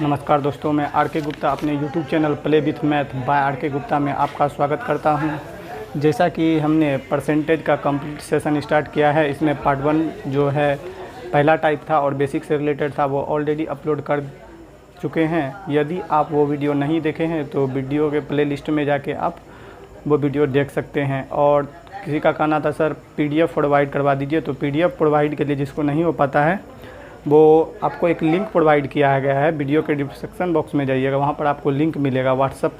नमस्कार दोस्तों, मैं आर के गुप्ता अपने YouTube channel play with math by R K Gupta में आपका स्वागत करता हूं। जैसा कि हमने परसेंटेज का कंप्लीट सेशन स्टार्ट किया है, इसमें पार्ट 1 जो है पहला टाइप था और बेसिक से रिलेटेड था, वो ऑलरेडी अपलोड कर चुके हैं। यदि आप वो वीडियो नहीं देखे हैं तो वीडियो के प्ले लिस्ट में जाके आप वो वीडियो देख सकते हैं। और किसी का कहना था सर PDF प्रोवाइड करवा दीजिए, तो PDF प्रोवाइड के लिए जिसको नहीं हो पाता है वो आपको एक लिंक प्रोवाइड किया गया है। वीडियो के डिस्क्रिप्शन बॉक्स में जाइएगा, वहाँ पर आपको लिंक मिलेगा व्हाट्सअप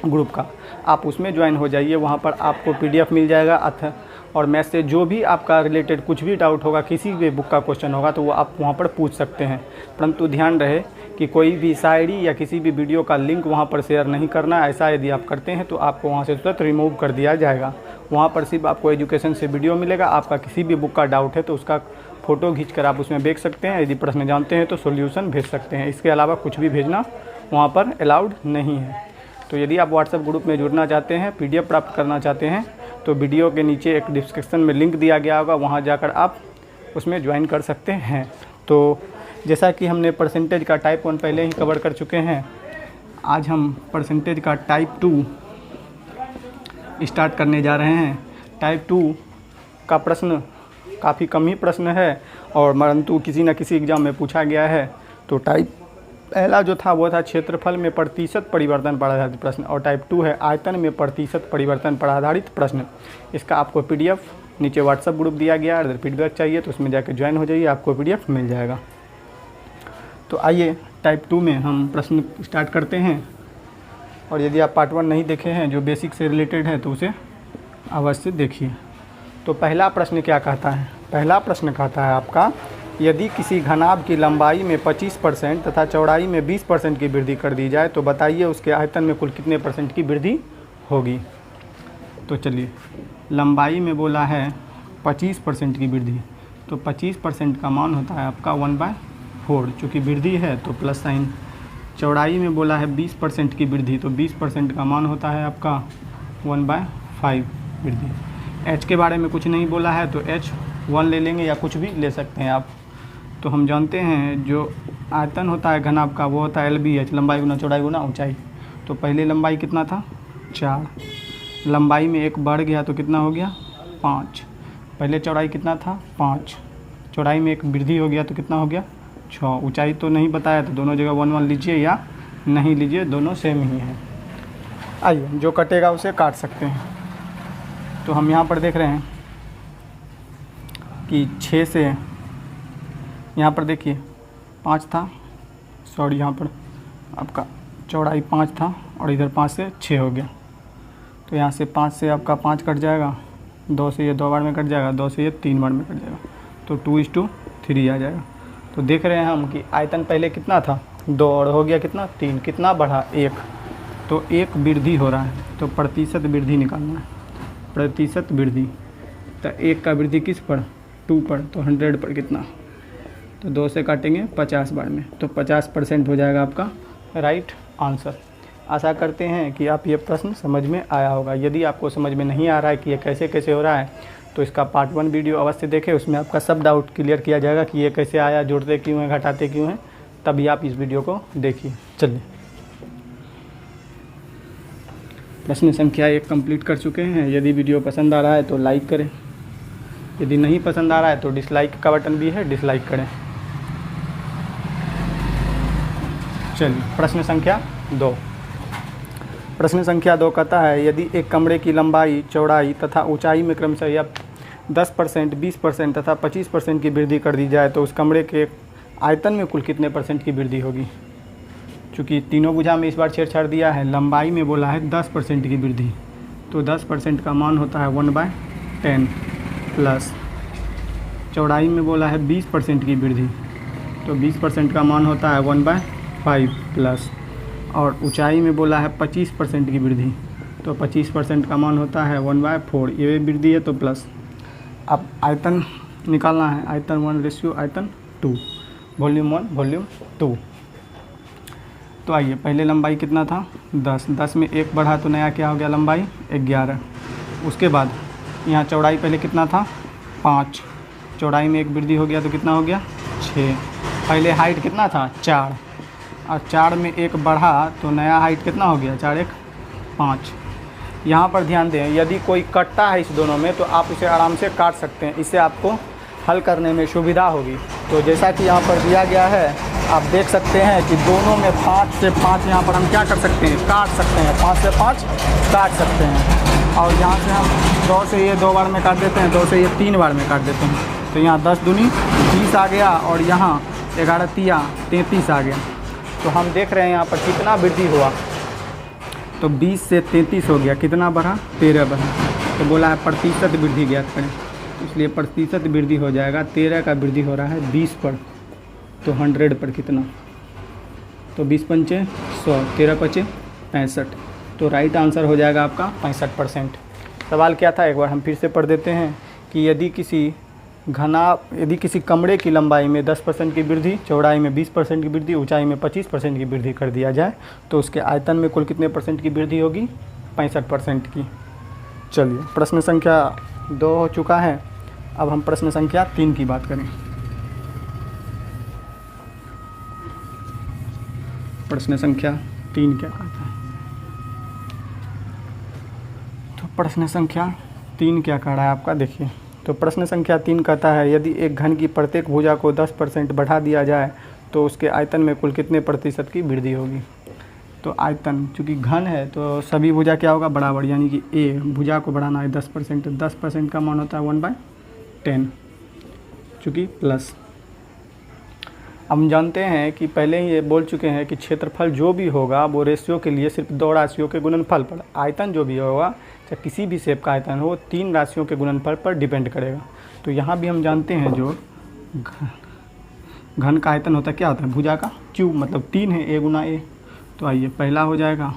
ग्रुप का, आप उसमें ज्वाइन हो जाइए। वहाँ पर आपको PDF मिल जाएगा और मैथ से जो भी आपका रिलेटेड कुछ भी डाउट होगा, किसी भी बुक का क्वेश्चन होगा तो वो आप वहाँ पर पूछ सकते हैं। परंतु ध्यान रहे कि कोई भी शायरी या किसी भी वीडियो का लिंक वहाँ पर शेयर नहीं करना। ऐसा यदि आप करते हैं तो आपको वहाँ से तुरंत रिमूव कर दिया जाएगा। वहाँ पर सिर्फ आपको एजुकेशन से वीडियो मिलेगा। आपका किसी भी बुक का डाउट है तो उसका फ़ोटो खींचकर आप उसमें भेज सकते हैं। यदि प्रश्न जानते हैं तो सॉल्यूशन भेज सकते हैं। इसके अलावा कुछ भी भेजना वहाँ पर अलाउड नहीं है। तो यदि आप व्हाट्सएप ग्रुप में जुड़ना चाहते हैं, PDF प्राप्त करना चाहते हैं, तो वीडियो के नीचे एक डिस्क्रिप्शन में लिंक दिया गया होगा, वहाँ जाकर आप उसमें ज्वाइन कर सकते हैं। तो जैसा कि हमने परसेंटेज का टाइप 1 पहले ही कवर कर चुके हैं, आज हम परसेंटेज का टाइप 2 स्टार्ट करने जा रहे हैं। टाइप 2 का प्रश्न काफ़ी कम ही प्रश्न है और परंतु किसी न किसी एग्ज़ाम में पूछा गया है। तो टाइप पहला जो था वो था क्षेत्रफल में प्रतिशत परिवर्तन पर आधारित प्रश्न, और टाइप 2 है आयतन में प्रतिशत परिवर्तन पर आधारित प्रश्न। इसका आपको PDF नीचे व्हाट्सएप ग्रुप दिया गया है। अगर फीडबैक चाहिए तो उसमें जाकर ज्वाइन हो जाइए, आपको PDF मिल जाएगा। तो आइए टाइप 2 में हम प्रश्न स्टार्ट करते हैं। और यदि आप पार्ट 1 नहीं देखे हैं जो बेसिक से रिलेटेड है तो उसे अवश्य देखिए। तो पहला प्रश्न क्या कहता है? पहला प्रश्न कहता है आपका, यदि किसी घनाभ की लंबाई में 25% तथा चौड़ाई में 20% की वृद्धि कर दी जाए तो बताइए उसके आयतन में कुल कितने % की वृद्धि होगी। तो चलिए, लंबाई में बोला है 25% की वृद्धि, तो 25% का मान होता है आपका 1/4, चूँकि वृद्धि है तो प्लस साइन। चौड़ाई में बोला है 20% की वृद्धि, तो 20% का मान होता है आपका 1/5 वृद्धि। H के बारे में कुछ नहीं बोला है तो H1 ले लेंगे या कुछ भी ले सकते हैं आप। तो हम जानते हैं जो आयतन होता है घनाभ का वो होता है LBH, लंबाई गुना चौड़ाई गुना ऊंचाई। तो पहले लंबाई कितना था? 4, लंबाई में 1 बढ़ गया तो कितना हो गया? 5। पहले चौड़ाई कितना था? 5, चौड़ाई में 1 वृद्धि हो गया तो कितना हो गया? 6। ऊंचाई तो नहीं बताया, तो दोनों जगह 1 1 लीजिए या नहीं लीजिए, दोनों सेम ही हैं। आइए, जो कटेगा उसे काट सकते हैं। तो हम यहाँ पर देख रहे हैं कि 6 से यहाँ पर देखिए 5 था, सॉरी यहाँ पर आपका चौड़ाई 5 था और इधर 5 से 6 हो गया। तो यहाँ से 5 से आपका 5 कट जाएगा, 2 से ये 2 बार में कट जाएगा, 2 से ये 3 बार में कट जाएगा, तो 2:3 आ जाएगा। तो देख रहे हैं हम कि आयतन पहले कितना था? 2 और हो गया कितना? 3। कितना बढ़ा? 1। तो 1 वृद्धि हो रहा है, तो प्रतिशत वृद्धि निकालना है। प्रतिशत वृद्धि, तो 1 का वृद्धि किस पर? 2 पर, तो 100 पर कितना? तो 2 से काटेंगे 50 बार में, तो 50% हो जाएगा आपका राइट आंसर। आशा करते हैं कि आप ये प्रश्न समझ में आया होगा। यदि आपको समझ में नहीं आ रहा है कि ये कैसे कैसे हो रहा है तो इसका पार्ट 1 वीडियो अवश्य देखें, उसमें आपका सब डाउट क्लियर किया जाएगा कि ये कैसे आया, जोड़ते क्यों हैं, घटाते क्यों हैं। तभी आप इस वीडियो को देखिए। चलिए, प्रश्न संख्या 1 कंप्लीट कर चुके हैं। यदि वीडियो पसंद आ रहा है तो लाइक करें, यदि नहीं पसंद आ रहा है तो डिसलाइक का बटन भी है, डिसलाइक करें। चलिए, प्रश्न संख्या 2। प्रश्न संख्या 2 कहता है, यदि एक कमरे की लंबाई, चौड़ाई तथा ऊंचाई में क्रमशः या 10%, 20% तथा 25% की वृद्धि कर दी जाए तो उस कमरे के आयतन में कुल कितने % की वृद्धि होगी। चूँकि तीनों भुजा में इस बार छेड़छाड़ दिया है। लंबाई में बोला है 10% की वृद्धि, तो 10% का मान होता है 1/10 प्लस चौड़ाई में बोला है 20% की वृद्धि, तो 20% का मान होता है 1/5 प्लस, और ऊंचाई में बोला है 25% की वृद्धि, तो 25% का मान होता है 1/4। ये वृद्धि है तो प्लस। अब आयतन निकालना है, आयतन 1 आयतन 2, वॉल्यूम 1 वॉल्यूम 2। तो आइए, पहले लंबाई कितना था? 10 में 1 बढ़ा तो नया क्या हो गया? लंबाई 11। उसके बाद यहाँ चौड़ाई पहले कितना था? 5, चौड़ाई में 1 वृद्धि हो गया तो कितना हो गया? 6। पहले हाइट कितना था? 4, और 4 में 1 बढ़ा तो नया हाइट कितना हो गया, 4 1 5। यहाँ पर ध्यान दें, यदि कोई कटता है इस दोनों में तो आप इसे आराम से काट सकते हैं, इससे आपको हल करने में सुविधा होगी। तो जैसा कि यहाँ पर दिया गया है, आप देख सकते हैं कि दोनों में 5 से 5 यहाँ पर हम क्या कर सकते हैं, काट सकते हैं, 5 से 5 काट सकते हैं। और यहाँ से हम 2 से ये 2 बार में काट देते हैं, 2 से ये 3 बार में काट देते हैं। तो यहाँ 10 दूनी 20 आ गया और यहाँ 11 तिया 33 आ गया। तो हम देख रहे हैं यहाँ पर कितना वृद्धि हुआ, तो 20 से 33 हो गया, कितना बढ़ा, 13 बढ़ा। तो बोला है प्रतिशत वृद्धि ज्ञात करें, इसलिए प्रतिशत वृद्धि हो जाएगा, 13 का वृद्धि हो रहा है 20 पर, तो 100 पर कितना, तो 20 पंचे 100, 13 पचे 65। तो राइट आंसर हो जाएगा आपका 65%। सवाल क्या था एक बार हम फिर से पढ़ देते हैं कि यदि किसी कमरे की लंबाई में 10% की वृद्धि, चौड़ाई में 20% की वृद्धि, ऊंचाई में 25% की वृद्धि कर दिया जाए तो उसके आयतन में कुल कितने % की वृद्धि होगी, 65% की। चलिए, प्रश्न संख्या 2 हो चुका है, अब हम प्रश्न संख्या 3 की बात करें। प्रश्न संख्या 3 क्या कहता है, तो प्रश्न संख्या 3 क्या कह रहा है आपका, देखिए। तो प्रश्न संख्या 3 कहता है यदि एक घन की प्रत्येक भुजा को 10% बढ़ा दिया जाए तो उसके आयतन में कुल कितने % की वृद्धि होगी। तो आयतन चूँकि घन है तो सभी भुजा क्या होगा, बराबर, यानी कि ए भुजा को बढ़ाना है 10%, 10% का मान होता है 1/10, चूँकि प्लस। हम जानते हैं कि पहले ही ये बोल चुके हैं कि क्षेत्रफल जो भी होगा वो रेशियो के लिए सिर्फ 2 राशियों के गुणनफल पर, आयतन जो भी होगा चाहे किसी भी शेप का आयतन हो 3 राशियों के गुणनफल पर डिपेंड करेगा। तो यहाँ भी हम जानते हैं जो घन का आयतन होता है क्या होता है, भुजा का क्यूब, मतलब 3 है, a गुना a। तो आइए पहला हो जाएगा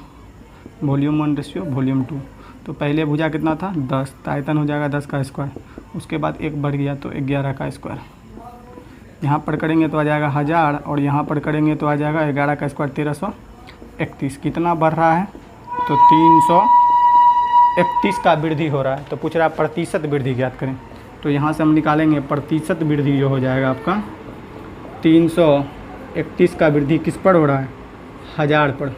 वॉल्यूम 1 रेशियो वॉल्यूम 2। तो पहले भुजा कितना था 10, तो आयतन हो जाएगा 10 का स्क्वायर, उसके बाद 1 बढ़ गया तो 11 का स्क्वायर। यहाँ पर करेंगे तो आ जाएगा 1000 और यहाँ पर करेंगे तो आ जाएगा 11 का स्क्वायर 1331। कितना बढ़ रहा है, तो 331 का वृद्धि हो रहा है। तो पूछ रहा है प्रतिशत वृद्धि ज्ञात करें, तो यहाँ से हम निकालेंगे प्रतिशत वृद्धि जो हो जाएगा आपका 331 का वृद्धि किस पर हो रहा है, 1000 पर,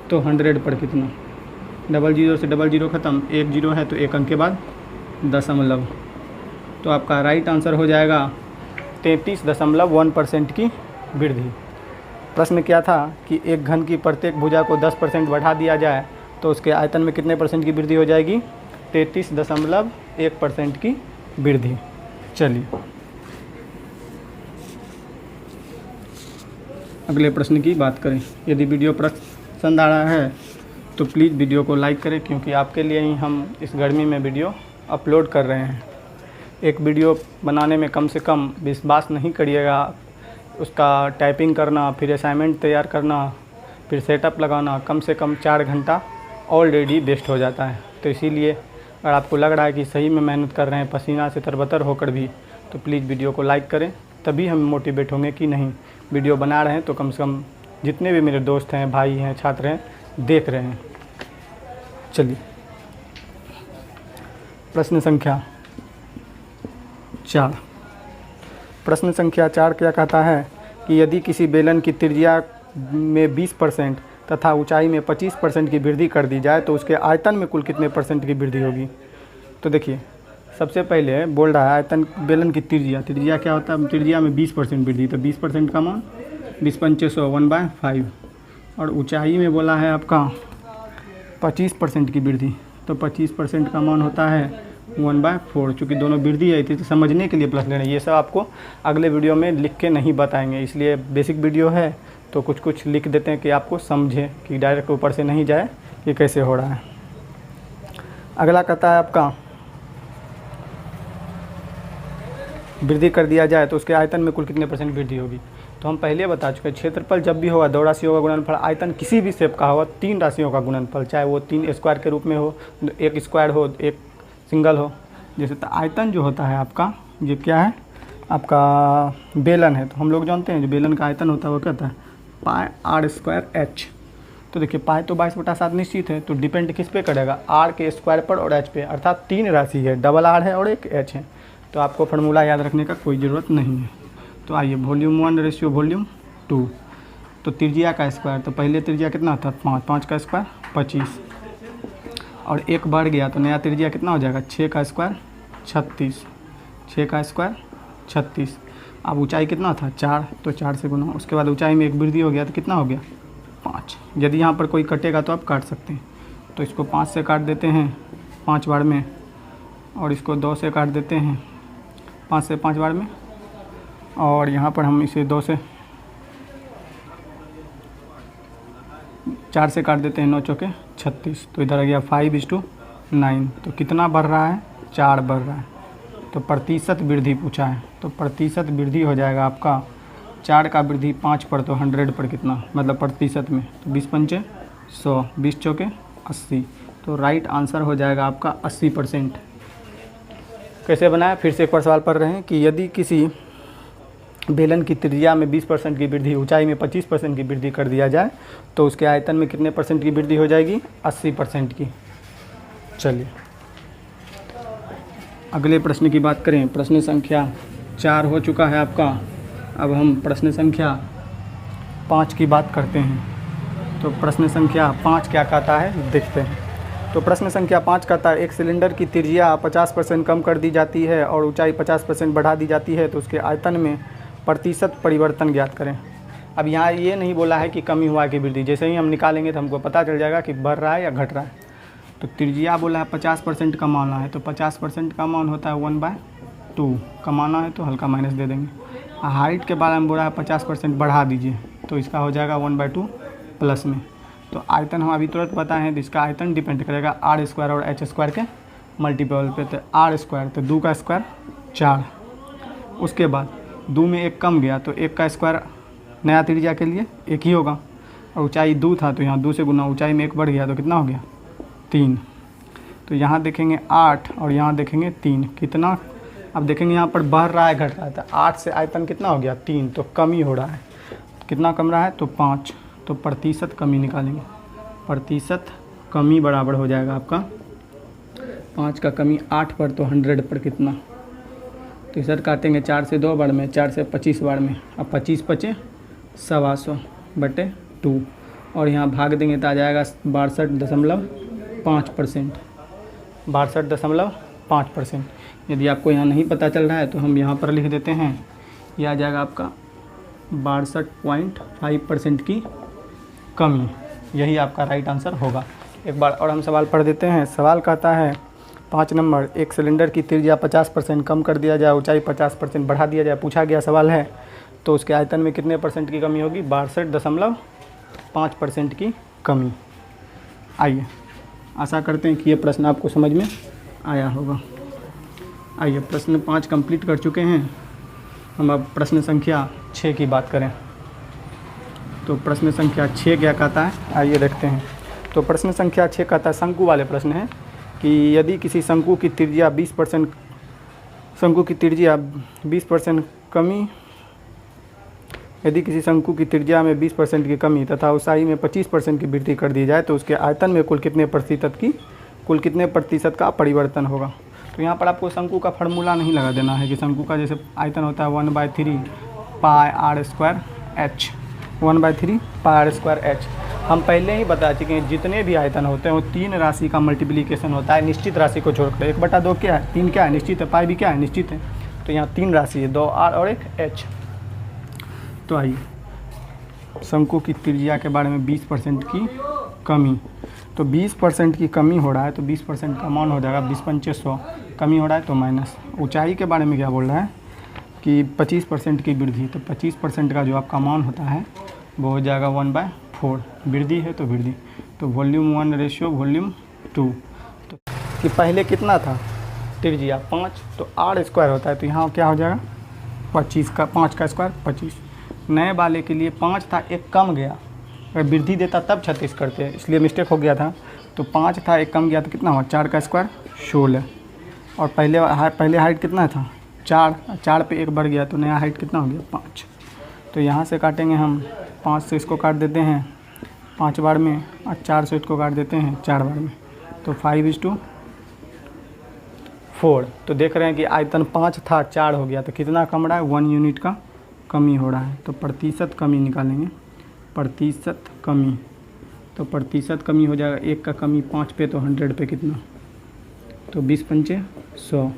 तो 100 पर कितना, 00 से 00 ख़त्म, 1 0 है तो 1 अंक के बाद दशमलव। तो आपका राइट आंसर हो जाएगा 33.1% की वृद्धि। प्रश्न क्या था कि एक घन की प्रत्येक भुजा को 10% बढ़ा दिया जाए तो उसके आयतन में कितने % की वृद्धि हो जाएगी, 33.1% की वृद्धि। चलिए अगले प्रश्न की बात करें। यदि वीडियो पसंद आ रहा है तो प्लीज़ वीडियो को लाइक करें, क्योंकि आपके लिए ही हम इस गर्मी में वीडियो अपलोड कर रहे हैं। एक वीडियो बनाने में कम से कम विश्वास नहीं करिएगा, उसका टाइपिंग करना, फिर असाइनमेंट तैयार करना, फिर सेटअप लगाना, कम से कम 4 घंटा ऑलरेडी वेस्ट हो जाता है। तो इसीलिए अगर आपको लग रहा है कि सही में मेहनत कर रहे हैं पसीना से तरबतर होकर भी, तो प्लीज़ वीडियो को लाइक करें, तभी हम मोटिवेट होंगे कि नहीं वीडियो बना रहे हैं तो कम से कम जितने भी मेरे दोस्त हैं, भाई हैं, छात्र हैं, देख रहे हैं। चलिए प्रश्न संख्या 4। प्रश्न संख्या 4 क्या कहता है कि यदि किसी बेलन की त्रिज्या में 20% तथा ऊंचाई में 25% की वृद्धि कर दी जाए तो उसके आयतन में कुल कितने % की वृद्धि होगी। तो देखिए सबसे पहले बोल रहा है आयतन बेलन की त्रिज्या क्या होता है, त्रिज्या में 20% वृद्धि, तो 20% का मान 20 पंचे 100 1/5। और ऊंचाई में बोला है आपका 25% की वृद्धि, तो 25% का मान होता है 1/4। चूँकि दोनों वृद्धि है तो समझने के लिए प्लस लेना, ये सब आपको अगले वीडियो में लिख के नहीं बताएंगे, इसलिए बेसिक वीडियो है तो कुछ कुछ लिख देते हैं कि आपको समझे, कि डायरेक्ट ऊपर से नहीं जाए कि कैसे हो रहा है। अगला कहता है आपका वृद्धि कर दिया जाए तो उसके आयतन में कुल कितने % वृद्धि होगी। तो हम पहले बता चुके हैं क्षेत्रफल जब भी होगा 2 राशियों का गुणनफल, आयतन किसी भी शेप का होगा 3 राशियों का गुणनफल, चाहे वो 3 स्क्वायर के रूप में हो, 1 स्क्वायर हो, 1 सिंगल हो। जैसे तो आयतन जो होता है आपका, ये क्या है आपका बेलन है, तो हम लोग जानते हैं जो बेलन का आयतन होता है वो क्या होता है πr²h। तो देखिए पाई तो 22/7 निश्चित है, तो डिपेंड किस पे करेगा, r के स्क्वायर पर और h पे, अर्थात 3 राशि है, डबल r है और एक h है। तो आपको फार्मूला याद रखने का कोई ज़रूरत नहीं है। तो आइए वॉल्यूम 1 रेशियो वॉल्यूम 2। तो त्रिज्या का स्क्वायर, तो पहले त्रिज्या कितना था 5, 5 का स्क्वायर 25, और एक बढ़ गया तो नया त्रिज्या कितना हो जाएगा 6 का स्क्वायर 36, 6 का स्क्वायर 36। अब ऊंचाई कितना था 4, तो 4 से गुना, उसके बाद ऊंचाई में एक वृद्धि हो गया तो कितना हो गया 5। यदि यहाँ पर कोई कटेगा तो आप काट सकते हैं, तो इसको 5 से काट देते हैं 5 बार में, और इसको 2 से काट देते हैं 5 से 5 बार में, और यहाँ पर हम इसे 2 से 4 से काट देते हैं 9 चौके 36, तो इधर आ गया 5:9। तो कितना बढ़ रहा है 4 बढ़ रहा है, तो प्रतिशत वृद्धि पूछा है, तो प्रतिशत वृद्धि हो जाएगा आपका 4 का वृद्धि 5 पर, तो 100 पर कितना मतलब प्रतिशत में, तो 20 पंचे 100, 20 चौके 80, तो राइट आंसर हो जाएगा आपका 80%। कैसे बनाया, फिर से एक बार सवाल पढ़ रहे हैं कि यदि किसी बेलन की त्रिज्या में 20% की वृद्धि, ऊंचाई में 25% की वृद्धि कर दिया जाए तो उसके आयतन में कितने % की वृद्धि हो जाएगी 80% की। चलिए अगले प्रश्न की बात करें। प्रश्न संख्या 4 हो चुका है आपका, अब हम प्रश्न संख्या 5 की बात करते हैं। तो प्रश्न संख्या 5 क्या कहता है देखते हैं। तो प्रश्न संख्या 5 कहता है एक सिलेंडर की त्रिज्या 50% कम कर दी जाती है और ऊंचाई 50% बढ़ा दी जाती है, तो उसके आयतन में प्रतिशत परिवर्तन ज्ञात करें। अब यहाँ ये नहीं बोला है कि कमी हुआ कि वृद्धि, जैसे ही हम निकालेंगे तो हमको पता चल जाएगा कि बढ़ रहा है या घट रहा है। तो त्रिज्या बोला है 50% कमाना है, तो 50% का मान होता है 1/2, कमाना है तो हल्का माइनस दे देंगे। हाइट के बारे में बोला है 50% बढ़ा दीजिए, तो इसका हो जाएगा 1/2 प्लस में। तो आयतन हम अभी तुरंत बताए हैं, तो इसका आयतन डिपेंड करेगा r² और h² के मल्टीपल पे, तो r², तो 2 का स्क्वायर 4, उसके बाद 2 में 1 कम गया तो 1 का स्क्वायर नया त्रिज्या के लिए 1 ही होगा, और ऊंचाई 2 था तो यहाँ 2 से गुना, ऊंचाई में 1 बढ़ गया तो कितना हो गया 3। तो यहाँ देखेंगे 8 और यहाँ देखेंगे 3, कितना अब देखेंगे यहाँ पर बढ़ रहा है घट रहा है, तो 8 से आयतन कितना हो गया 3, तो कमी हो रहा है, कितना कम रहा है तो 5, तो प्रतिशत कमी निकालेंगे। प्रतिशत कमी बराबर हो जाएगा आपका 5 का कमी 8 पर, तो 100 पर कितना, तो इधर काटेंगे 4 से 2 बार में, 4 से 25 बार में, अब 25 पचे 125/2, और यहाँ भाग देंगे तो आ जाएगा 62.5%, 62.5%। यदि आपको यहाँ नहीं पता चल रहा है तो हम यहाँ पर लिख देते हैं, यह आ जाएगा आपका 62.5% की कमी, यही आपका राइट आंसर होगा। एक बार और हम सवाल पढ़ देते हैं। सवाल कहता है 5 नंबर, एक सिलेंडर की त्रिज्या 50% कम कर दिया जाए, ऊंचाई 50% बढ़ा दिया जाए, पूछा गया सवाल है तो उसके आयतन में कितने % की कमी होगी 62.5% की कमी। आइए आशा करते हैं कि ये प्रश्न आपको समझ में आया होगा। आइए प्रश्न 5 कंप्लीट कर चुके हैं, हम अब प्रश्न संख्या 6 की बात करें। तो प्रश्न संख्या 6 क्या कहता है, आइए देखते हैं। तो प्रश्न संख्या 6 कहता है, शंकु वाले प्रश्न है कि यदि किसी शंकु की त्रिज्या 20% कमी, यदि किसी शंकु की त्रिज्या में 20% की कमी तथा ऊंचाई में 25% की वृद्धि कर दी जाए तो उसके आयतन में कुल कितने प्रतिशत का परिवर्तन होगा। तो यहाँ पर आपको शंकु का फार्मूला नहीं लगा देना है कि शंकु का जैसे आयतन होता है 1/3 πr² h, 1/3 πr² h। हम पहले ही बता चुके हैं जितने भी आयतन होते हैं वो 3 राशि का मल्टीप्लिकेशन होता है, निश्चित राशि को छोड़कर। 1/2 क्या है, 3 क्या है निश्चित है, पाई भी क्या है निश्चित है, तो यहाँ 3 राशि है, 2r और 1 h। तो आइए शंकु की त्रिज्या के बारे में 20% की कमी, तो 20% की कमी हो रहा है तो 20% का मान हो जाएगा 20 पंचे 100, कमी हो रहा है तो माइनस। ऊंचाई के बारे में क्या बोल रहा है कि 25% की वृद्धि, तो 25% का जो आपका मान होता है वो हो जाएगा 1/4, वृद्धि है तो वृद्धि, तो वॉल्यूम 1 रेशियो वॉल्यूम 2। तो कि पहले कितना था त्रिज्या 5, तो r² होता है, तो यहाँ क्या हो जाएगा 25 का 5 का स्क्वायर 25। नए वाले के लिए 5 था, 1 कम गया, अगर वृद्धि देता तब 36 करते हैं, इसलिए मिस्टेक हो गया था। तो 5 था, 1 कम गया तो कितना हुआ 4 का स्क्वायर 16, और पहले हाइट कितना था 4 पे 1 बढ़ गया तो नया हाइट कितना हो गया 5। तो यहाँ से काटेंगे हम 5 से इसको काट देते हैं 5 बार में, और 4 से इसको काट देते हैं 4 बार में, तो 5:4। तो देख रहे हैं कि आयतन 5 था 4 हो गया, तो कितना कम रहा है 1 यूनिट का कमी हो रहा है। तो प्रतिशत कमी निकालेंगे, प्रतिशत कमी, तो प्रतिशत कमी हो जाएगा, 1 का कमी 5 पे तो 100 पे कितना, तो 20 पंचे 100,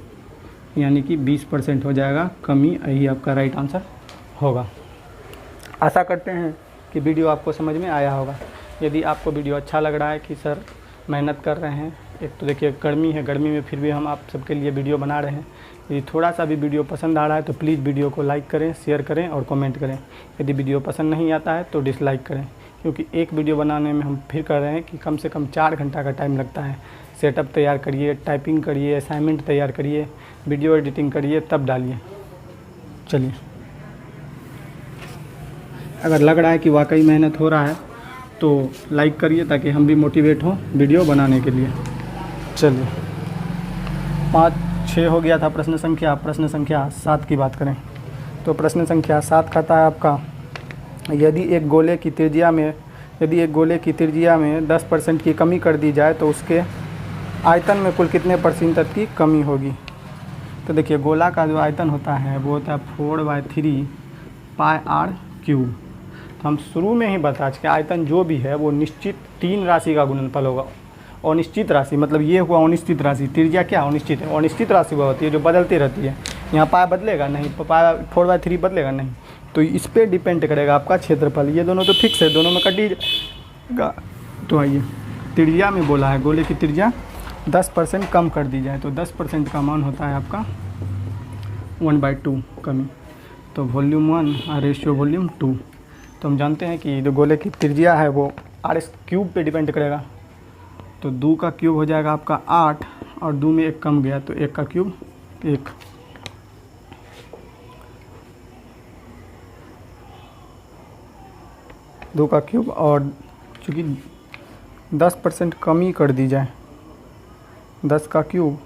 यानी कि 20% हो जाएगा कमी। यही आपका राइट आंसर होगा। आशा करते हैं कि वीडियो आपको समझ में आया होगा। यदि आपको वीडियो अच्छा लग रहा है कि सर मेहनत कर रहे हैं, एक तो देखिए गर्मी है, गर्मी में फिर भी हम आप सबके लिए वीडियो बना रहे हैं। यदि थोड़ा सा भी वीडियो पसंद आ रहा है तो प्लीज़ वीडियो को लाइक करें, शेयर करें और कमेंट करें। यदि वीडियो पसंद नहीं आता है तो डिसलाइक करें, क्योंकि एक वीडियो बनाने में हम फिर कर रहे हैं कि कम से कम 4 घंटा का टाइम लगता है। सेटअप तैयार करिए, टाइपिंग करिए, असाइनमेंट तैयार करिए, वीडियो एडिटिंग करिए, तब डालिए। चलिए, अगर लग रहा है कि वाकई मेहनत हो रहा है तो लाइक करिए, ताकि हम भी मोटिवेट हों वीडियो बनाने के लिए। चलिए, 5-6 हो गया था प्रश्न संख्या। प्रश्न संख्या 7 की बात करें तो प्रश्न संख्या 7 कहता है आपका, यदि एक गोले की त्रिज्या में 10% की कमी कर दी जाए तो उसके आयतन में कुल कितने % की कमी होगी। तो देखिए, गोला का जो आयतन होता है वो होता है 4/3 πr³। तो हम शुरू में ही बता चुके, आयतन जो भी है वो निश्चित 3 राशि का गुणनफल होगा। अनिश्चित राशि मतलब ये हुआ अनिश्चित राशि, त्रिज्या क्या अनिश्चित है, अनिश्चित राशि वह होती है जो बदलती रहती है। यहाँ पाया बदलेगा नहीं, पाया 4/3 बदलेगा नहीं, तो इस पर डिपेंड करेगा आपका क्षेत्रफल। ये दोनों तो फिक्स है, दोनों में कट ही जाएगा। तो आइए, त्रिज्या में बोला है गोले की त्रिज्या 10% कम कर दी जाए तो 10% का मान होता है आपका 1/2 कमी। तो वॉल्यूम 1 और रेशियो वॉल्यूम 2। तो हम जानते हैं कि जो गोले की त्रिज्या है वो r³ पे डिपेंड करेगा। तो 2 का क्यूब हो जाएगा आपका 8, और 2 में 1 कम गया तो 1 का क्यूब 1। दो का क्यूब, और चूँकि 10% कमी कर दी जाए, 10 का क्यूब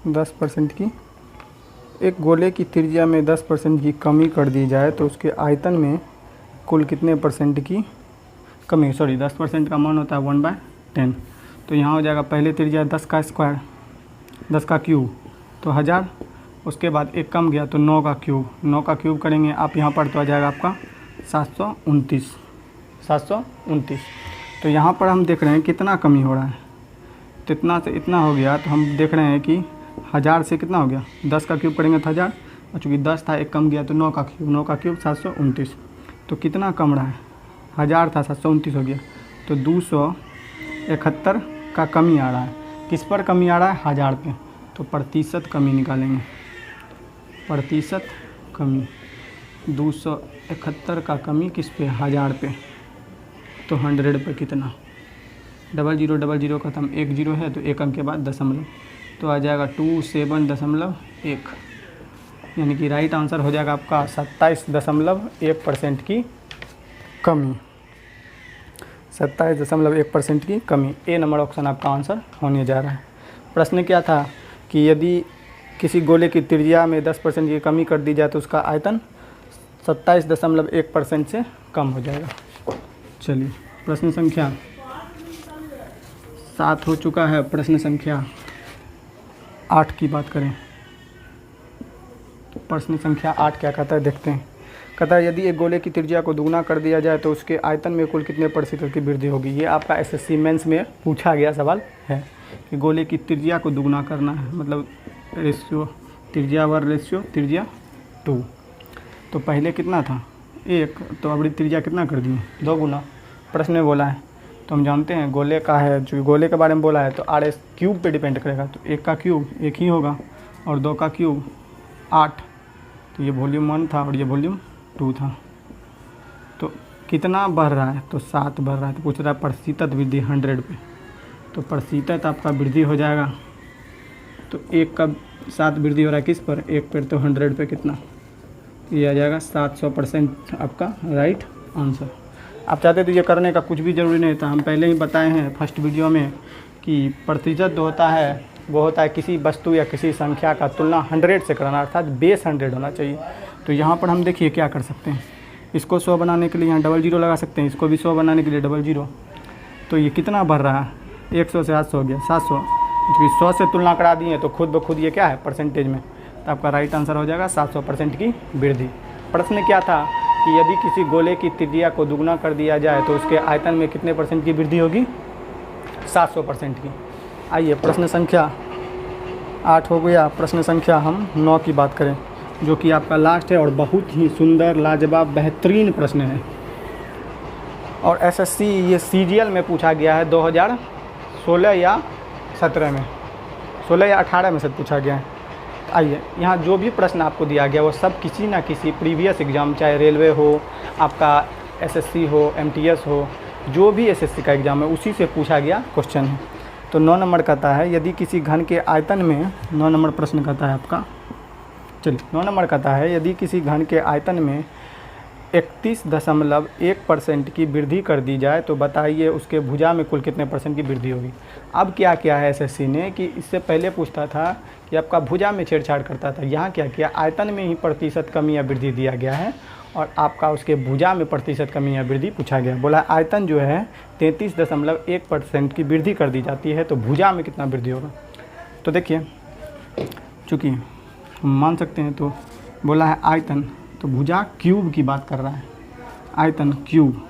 10% की, एक गोले की त्रिज्या में 10% की कमी कर दी जाए तो उसके आयतन में कुल कितने % की कमी, 10% का मान होता है 1/10। तो यहाँ हो जाएगा पहले त्रिज्या 10 का स्क्वायर, 10 का क्यूब तो 1000, उसके बाद 1 कम गया तो 9 का क्यूब, 9 का क्यूब करेंगे आप यहाँ पर तो आ जाएगा आपका 729। तो यहाँ पर हम देख रहे हैं कितना कमी हो रहा है, तो इतना से इतना हो गया। तो हम देख रहे हैं कि 1000 से कितना हो गया, 10 का क्यूब करेंगे तो 1000, और चूँकि 10 था 1 कम गया तो 9 का क्यूब 729। तो कितना कम रहा है, 1000 था 729 हो गया, तो 271 का कमी आ रहा है। किस पर कमी आ रहा है, 1000 पे। तो प्रतिशत कमी निकालेंगे, प्रतिशत कमी 271 का कमी किस पे, 1000 पे। तो 100 पे कितना, 0000 खत्म, 1 0 है तो 1 अंक के बाद दशमलव, तो आ जाएगा 27.1, यानी कि राइट आंसर हो जाएगा आपका 27.1% की कमी, 27.1% की कमी। ए नंबर ऑप्शन आपका आंसर होने जा रहा है। प्रश्न क्या था कि यदि किसी गोले की त्रिज्या में 10% की कमी कर दी जाए तो उसका आयतन 27.1% से कम हो जाएगा। चलिए, प्रश्न संख्या 7 हो चुका है। प्रश्न संख्या 8 की बात करें, प्रश्न संख्या 8 क्या कहता है देखते हैं। कहता है यदि एक गोले की त्रिज्या को दुगना कर दिया जाए तो उसके आयतन में कुल कितने % की वृद्धि होगी। ये आपका SSC मेंस में पूछा गया सवाल है कि गोले की त्रिज्या को दुगना करना है, मतलब रेशियो त्रिज्या 1 रेशियो त्रिज्या 2। तो पहले कितना था 1, तो अब त्रिज्या कितना कर दिए 2 गुना। प्रश्न में बोला है तो हम जानते हैं गोले का है, जो गोले के बारे में बोला है तो r³ पे डिपेंड करेगा। तो 1 का क्यूब 1 ही होगा, और 2 का क्यूब 8। तो ये वॉल्यूम 1 था और ये वॉल्यूम 2 था। तो कितना बढ़ रहा है, तो 7 बढ़ रहा है। तो पूछ रहा है प्रतिशत वृद्धि 100 पे, तो प्रतिशत आपका वृद्धि हो जाएगा। तो 1 का 7 वृद्धि हो रहा है किस पर, 1 पर, तो 100 पे कितना, ये आ जाएगा 700% आपका राइट आंसर। आप चाहते तो ये करने का कुछ भी ज़रूरी नहीं था, हम पहले ही बताए हैं फर्स्ट वीडियो में कि प्रतिशत जो होता है वो होता है किसी वस्तु या किसी संख्या का तुलना 100 से कराना, अर्थात बेस 100 होना चाहिए। तो यहाँ पर हम देखिए क्या कर सकते हैं, इसको 100 बनाने के लिए यहाँ 00 लगा सकते हैं, इसको भी 100 बनाने के लिए 00। तो ये कितना बढ़ रहा है, 100 से 700 हो गया 700, क्योंकि 100 से तुलना करा दिए तो खुद ब खुद ये क्या है परसेंटेज में, तो आपका राइट आंसर हो जाएगा 700% की वृद्धि। प्रश्न क्या था कि यदि किसी गोले की त्रिज्या को दुगना कर दिया जाए तो उसके आयतन में कितने % की वृद्धि होगी? 700% की। आइए प्रश्न संख्या 8 हो गया। प्रश्न संख्या हम 9 की बात करें, जो कि आपका लास्ट है और बहुत ही सुंदर, लाजवाब, बेहतरीन प्रश्न है। और एसएससी ये सीरियल में पूछा गया है 2016 या 17 में, 16 या 18 में से पूछा गया है। आइए, यहाँ जो भी प्रश्न आपको दिया गया वो सब किसी ना किसी प्रीवियस एग्ज़ाम, चाहे रेलवे हो, आपका एसएससी हो, एमटीएस हो, जो भी एसएससी का एग्ज़ाम है उसी से पूछा गया क्वेश्चन है। तो 9 नंबर कहता है यदि किसी घन के आयतन में, 9 नंबर प्रश्न कहता है आपका, चलिए 9 नंबर कहता है यदि किसी घन के आयतन में 31.1% की वृद्धि कर दी जाए तो बताइए उसके भुजा में कुल कितने % की वृद्धि होगी। अब क्या किया है एसएससी ने कि इससे पहले पूछता था कि आपका भुजा में छेड़छाड़ करता था, यहाँ क्या किया, आयतन में ही प्रतिशत कमी या वृद्धि दिया गया है और आपका उसके भुजा में प्रतिशत कमी या वृद्धि पूछा गया। बोला आयतन जो है 33.1% की वृद्धि कर दी जाती है तो भुजा में कितना वृद्धि होगा। तो देखिए, चूँकि हम मान सकते हैं, तो बोला है आयतन, तो भुजा क्यूब की बात कर रहा है, आयतन क्यूब,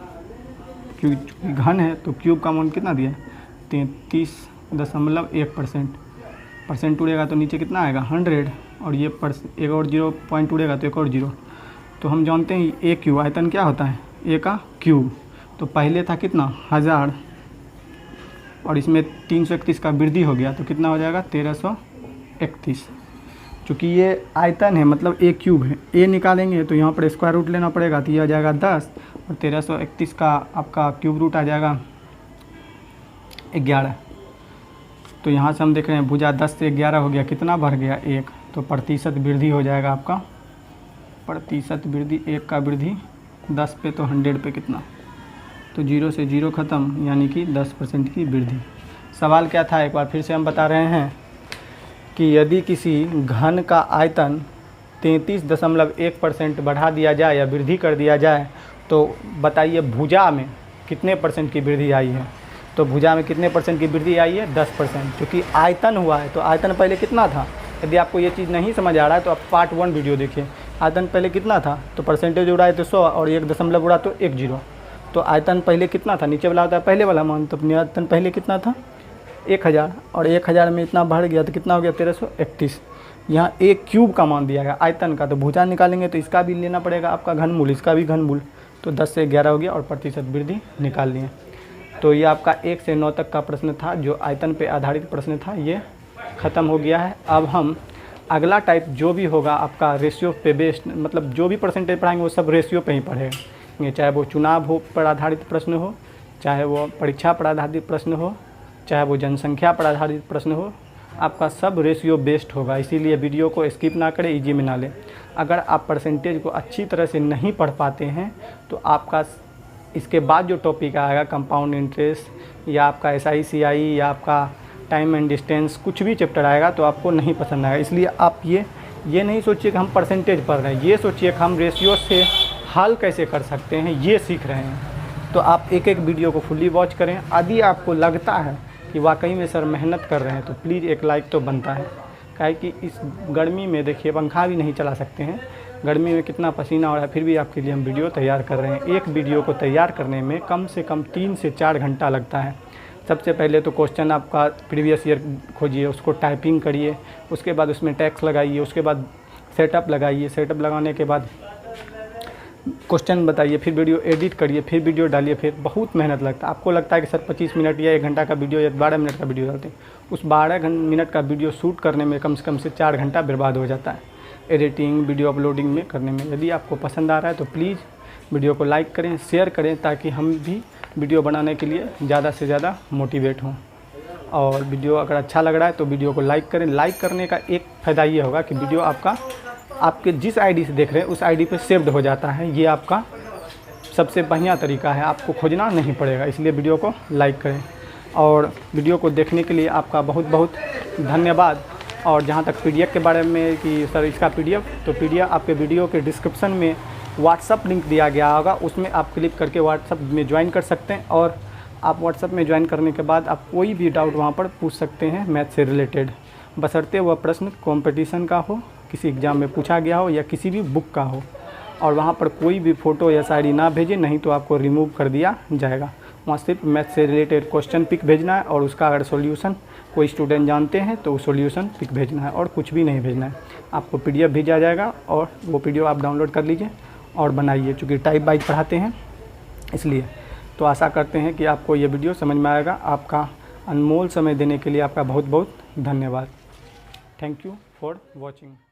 क्योंकि घन है तो क्यूब का मान कितना दिया है 33.1%। परसेंट उड़ेगा तो नीचे कितना आएगा 100, और ये एक और 0 पॉइंट उड़ेगा तो एक और 0। तो हम जानते हैं ए क्यूब, आयतन क्या होता है, ए का क्यूब। तो पहले था कितना 1000 और इसमें 331 का वृद्धि हो गया तो कितना हो जाएगा 1331। चूँकि ये आयतन है मतलब ए क्यूब है, ए निकालेंगे तो यहाँ पर स्क्वायर रूट लेना पड़ेगा, तो ये आ जाएगा 10 और 1331 का आपका क्यूब रूट आ जाएगा 11। तो यहाँ से हम देख रहे हैं भुजा 10 से 11 हो गया, कितना बढ़ गया 1, तो प्रतिशत वृद्धि हो जाएगा आपका, प्रतिशत वृद्धि 1 का वृद्धि 10 पे तो 100 पे कितना, तो 0 से 0 ख़त्म, यानी कि 10% की वृद्धि। सवाल क्या था एक बार फिर से हम बता रहे हैं कि यदि किसी घन का आयतन 33.1% बढ़ा दिया जाए या वृद्धि कर दिया जाए तो बताइए भुजा में कितने % की वृद्धि आई है। तो भुजा में कितने % की वृद्धि आई है 10%, क्योंकि आयतन हुआ है। तो आयतन पहले कितना था, यदि आपको ये चीज़ नहीं समझ आ रहा है तो आप पार्ट 1 वीडियो देखिए। आयतन पहले कितना था, तो परसेंटेज उड़ाए तो 100 और 1 दशमलव उड़ा तो 10। तो आयतन पहले कितना था, नीचे वाला होता है पहले वाला मान, तो आयतन पहले कितना था 1000 और 1000 में इतना बढ़ गया तो कितना हो गया 1331। यहाँ ए क्यूब का मान दिया गया आयतन का, तो भुजा निकालेंगे तो इसका भी लेना पड़ेगा आपका घनमूल, इसका भी घनमूल, तो 10 से 11 हो गया और प्रतिशत वृद्धि निकाल लिए। तो ये आपका 1 से 9 तक का प्रश्न था, जो आयतन पे आधारित प्रश्न था, ये ख़त्म हो गया है। अब हम अगला टाइप जो भी होगा आपका रेशियो पे बेस्ड, मतलब जो भी परसेंटेज पढ़ाएंगे वो सब रेशियो पे ही पढ़ेंगे, चाहे वो चुनाव हो पर आधारित प्रश्न हो, चाहे वो परीक्षा पर आधारित प्रश्न हो, चाहे वो जनसंख्या पर आधारित प्रश्न हो, आपका सब रेशियो बेस्ड होगा। इसीलिए वीडियो को स्किप ना करें, इजी में ना लें। अगर आप परसेंटेज को अच्छी तरह से नहीं पढ़ पाते हैं तो आपका इसके बाद जो टॉपिक आएगा कंपाउंड इंटरेस्ट या आपका SI CI या आपका टाइम एंड डिस्टेंस, कुछ भी चैप्टर आएगा तो आपको नहीं पसंद आएगा। इसलिए आप ये नहीं सोचिए कि हम परसेंटेज पढ़ रहे हैं, ये सोचिए कि हम रेशियो से हल कैसे कर सकते हैं ये सीख रहे हैं। तो आप एक एक वीडियो को फुल्ली वॉच करें। यदि आपको लगता है कि वाकई में सर मेहनत कर रहे हैं तो प्लीज़ एक लाइक तो बनता है। काहे कि इस गर्मी में देखिए पंखा भी नहीं चला सकते हैं, गर्मी में कितना पसीना हो रहा है, फिर भी आपके लिए हम वीडियो तैयार कर रहे हैं। एक वीडियो को तैयार करने में कम से कम 3 से 4 घंटा लगता है। सबसे पहले तो क्वेश्चन आपका प्रीवियस ईयर खोजिए, उसको टाइपिंग करिए, उसके बाद उसमें टैक्स लगाइए, उसके बाद सेटअप लगाइए, सेटअप लगाने के बाद क्वेश्चन बताइए, फिर वीडियो एडिट करिए, फिर वीडियो डालिए, फिर बहुत मेहनत लगता है। आपको लगता है कि सर 25 मिनट या 1 घंटा का वीडियो या 12 मिनट का वीडियो डालते हैं, उस 12 मिनट का वीडियो शूट करने में कम से 4 घंटा बर्बाद हो जाता है, एडिटिंग वीडियो अपलोडिंग में करने में। यदि आपको पसंद आ रहा है तो प्लीज़ वीडियो को लाइक करें, शेयर करें, ताकि हम भी वीडियो बनाने के लिए ज़्यादा से ज़्यादा मोटिवेट हों। और वीडियो अगर अच्छा लग रहा है तो वीडियो को लाइक करें। लाइक करने का एक फ़ायदा ये होगा कि वीडियो आपके जिस आईडी से देख रहे हैं उस आईडी पे सेव्ड हो जाता है। ये आपका सबसे बढ़िया तरीका है, आपको खोजना नहीं पड़ेगा। इसलिए वीडियो को लाइक करें और वीडियो को देखने के लिए आपका बहुत बहुत धन्यवाद। और जहाँ तक PDF के बारे में कि सर इसका PDF, तो PDF आपके वीडियो के डिस्क्रिप्शन में व्हाट्सअप लिंक दिया गया होगा, उसमें आप क्लिक करके व्हाट्सअप में ज्वाइन कर सकते हैं। और आप व्हाट्सअप में ज्वाइन करने के बाद आप कोई भी डाउट वहाँ पर पूछ सकते हैं मैथ से रिलेटेड, बशर्ते वह प्रश्न कंपटीशन का हो, किसी एग्ज़ाम में पूछा गया हो या किसी भी बुक का हो। और वहाँ पर कोई भी फ़ोटो या शायरी ना भेजें, नहीं तो आपको रिमूव कर दिया जाएगा। वहाँ सिर्फ मैथ से रिलेटेड क्वेश्चन पिक भेजना है और उसका अगर सॉल्यूशन कोई स्टूडेंट जानते हैं तो सॉल्यूशन पिक भेजना है और कुछ भी नहीं भेजना है। आपको PDF भेजा जाएगा और वो PDF आप डाउनलोड कर लीजिए और बनाइए, चूँकि टाइप वाइज पढ़ाते हैं इसलिए। तो आशा करते हैं कि आपको ये वीडियो समझ में आएगा। आपका अनमोल समय देने के लिए आपका बहुत बहुत धन्यवाद। Thank you for watching.